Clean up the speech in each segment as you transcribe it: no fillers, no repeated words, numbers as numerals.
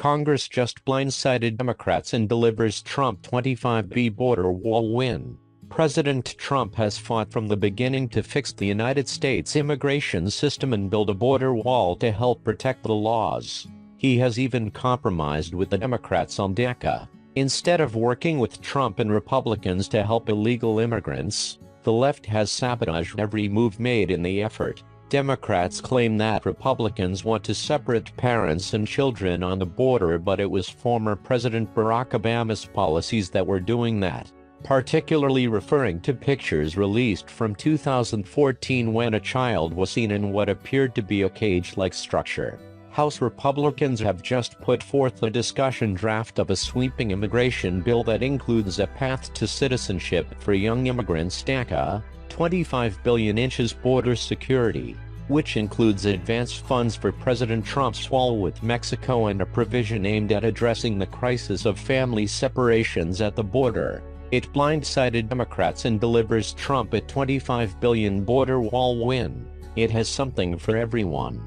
Congress just blindsided Democrats and delivers Trump 25B border wall win. President Trump has fought from the beginning to fix the United States immigration system and build a border wall to help protect the laws. He has even compromised with the Democrats on DACA. Instead of working with Trump and Republicans to help illegal immigrants, the left has sabotaged every move made in the effort. Democrats claim that Republicans want to separate parents and children on the border, but it was former President Barack Obama's policies that were doing that, particularly referring to pictures released from 2014 when a child was seen in what appeared to be a cage-like structure. House Republicans have just put forth a discussion draft of a sweeping immigration bill that includes a path to citizenship for young immigrants, DACA, 25 billion inches border security, which includes advance funds for President Trump's wall with Mexico and a provision aimed at addressing the crisis of family separations at the border. It blindsided Democrats and delivers Trump a 25 billion border wall win. It has something for everyone.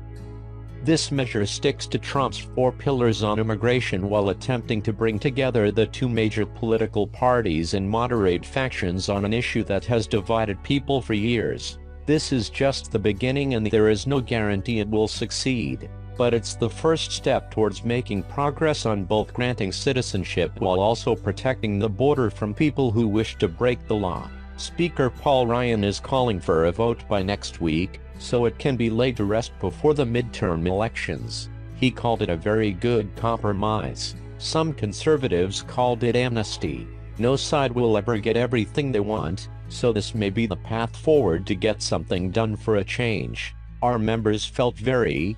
This measure sticks to Trump's 4 pillars on immigration while attempting to bring together the two major political parties and moderate factions on an issue that has divided people for years. This is just the beginning and there is no guarantee it will succeed, but it's the first step towards making progress on both granting citizenship while also protecting the border from people who wish to break the law. Speaker Paul Ryan is calling for a vote by next week, so it can be laid to rest before the midterm elections. He called it a very good compromise. Some conservatives called it amnesty. No side will ever get everything they want, so this may be the path forward to get something done for a change. Our members felt very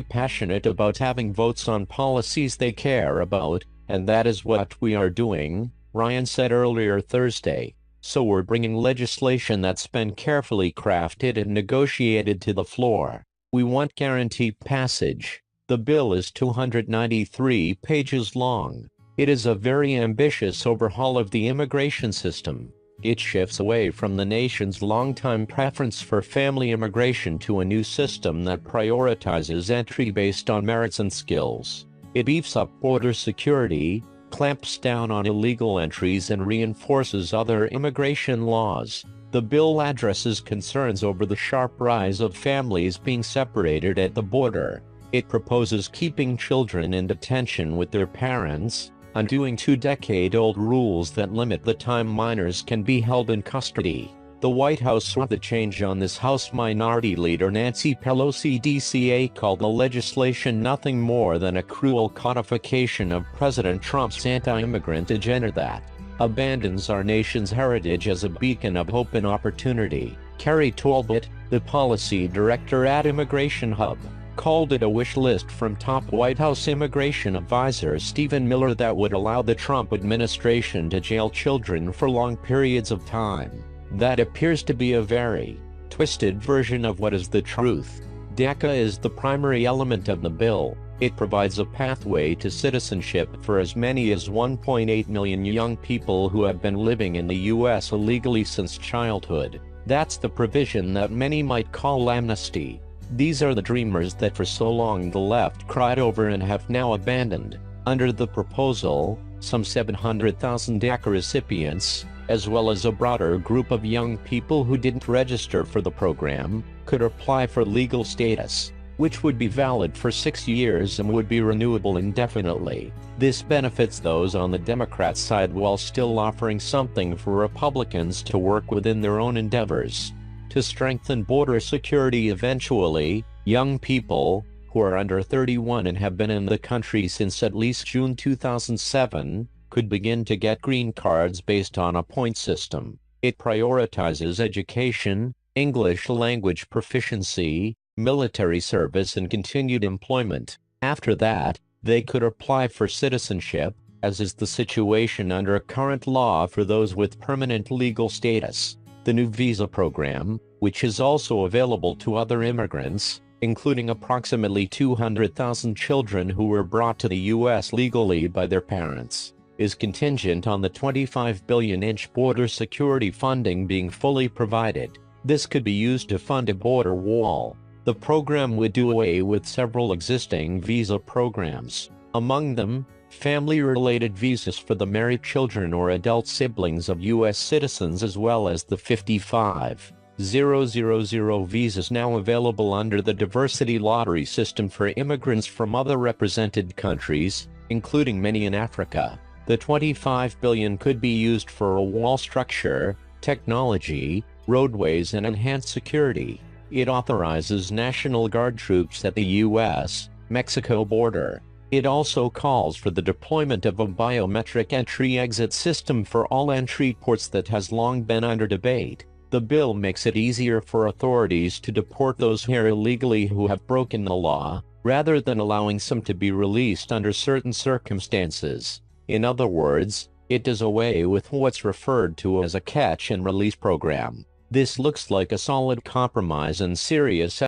passionate about having votes on policies they care about, and that is what we are doing, Ryan said earlier Thursday. So we're bringing legislation that's been carefully crafted and negotiated to the floor. We want guaranteed passage. The bill is 293 pages long. It is a very ambitious overhaul of the immigration system. It shifts away from the nation's longtime preference for family immigration to a new system that prioritizes entry based on merits and skills. It beefs up border security, clamps down on illegal entries and reinforces other immigration laws. The bill addresses concerns over the sharp rise of families being separated at the border. It proposes keeping children in detention with their parents, undoing 2-decade-old rules that limit the time minors can be held in custody. The White House saw the change on this. House Minority Leader Nancy Pelosi DCA called the legislation nothing more than a cruel codification of President Trump's anti-immigrant agenda that abandons our nation's heritage as a beacon of hope and opportunity. Carrie Talbot, the policy director at Immigration Hub, called it a wish list from top White House immigration advisor Stephen Miller that would allow the Trump administration to jail children for long periods of time. That appears to be a very twisted version of what is the truth. DACA is the primary element of the bill. It provides a pathway to citizenship for as many as 1.8 million young people who have been living in the U.S. illegally since childhood. That's the provision that many might call amnesty. These are the dreamers that for so long the left cried over and have now abandoned. Under the proposal, some 700,000 DACA recipients, as well as a broader group of young people who didn't register for the program, could apply for legal status, which would be valid for 6 years and would be renewable indefinitely. This benefits those on the Democrat side while still offering something for Republicans to work within their own endeavors to strengthen border security. Eventually, young people who are under 31 and have been in the country since at least June 2007 could begin to get green cards based on a point system. It prioritizes education, English language proficiency, military service and continued employment. After that, they could apply for citizenship, as is the situation under current law for those with permanent legal status. The new visa program, which is also available to other immigrants, including approximately 200,000 children who were brought to the U.S. legally by their parents, is contingent on the 25 billion-inch border security funding being fully provided. This could be used to fund a border wall. The program would do away with several existing visa programs. Among them, family-related visas for the married children or adult siblings of U.S. citizens, as well as the 55,000 visas now available under the diversity lottery system for immigrants from other represented countries, including many in Africa. The $25 billion could be used for a wall structure, technology, roadways, and enhanced security. It authorizes National Guard troops at the U.S.-Mexico border. It also calls for the deployment of a biometric entry-exit system for all entry ports that has long been under debate. The bill makes it easier for authorities to deport those here illegally who have broken the law, rather than allowing some to be released under certain circumstances. In other words, it does away with what's referred to as a catch-and-release program. This looks like a solid compromise and serious